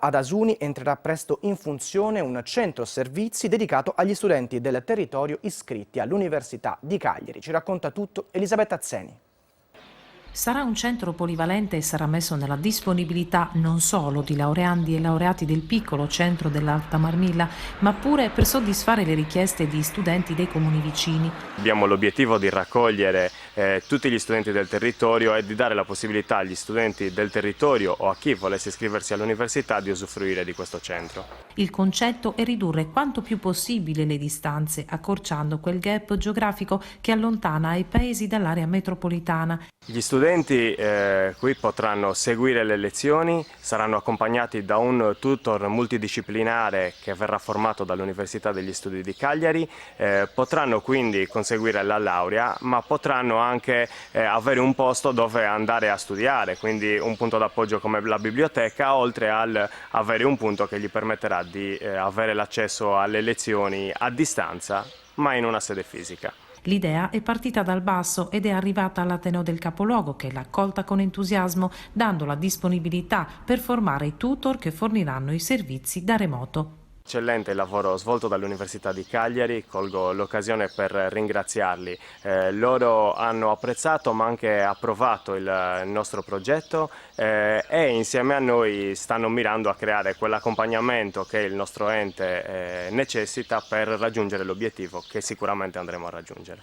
Ad Asuni entrerà presto in funzione un centro servizi dedicato agli studenti del territorio iscritti all'Università di Cagliari. Ci racconta tutto Elisabetta Azzeni. Sarà un centro polivalente e sarà messo nella disponibilità non solo di laureandi e laureati del piccolo centro dell'Alta Marmilla, ma pure per soddisfare le richieste di studenti dei comuni vicini. Abbiamo l'obiettivo di raccogliere tutti gli studenti del territorio e di dare la possibilità agli studenti del territorio o a chi volesse iscriversi all'università di usufruire di questo centro. Il concetto è ridurre quanto più possibile le distanze, accorciando quel gap geografico che allontana i paesi dall'area metropolitana. Gli studenti qui potranno seguire le lezioni, saranno accompagnati da un tutor multidisciplinare che verrà formato dall'Università degli Studi di Cagliari, potranno quindi conseguire la laurea, ma potranno anche avere un posto dove andare a studiare, quindi un punto d'appoggio come la biblioteca, oltre ad avere un punto che gli permetterà di avere l'accesso alle lezioni a distanza, ma in una sede fisica. L'idea è partita dal basso ed è arrivata all'Ateneo del capoluogo, che l'ha accolta con entusiasmo, dando la disponibilità per formare i tutor che forniranno i servizi da remoto. Eccellente il lavoro svolto dall'Università di Cagliari, colgo l'occasione per ringraziarli. Loro hanno apprezzato ma anche approvato il nostro progetto e insieme a noi stanno mirando a creare quell'accompagnamento che il nostro ente necessita per raggiungere l'obiettivo che sicuramente andremo a raggiungere.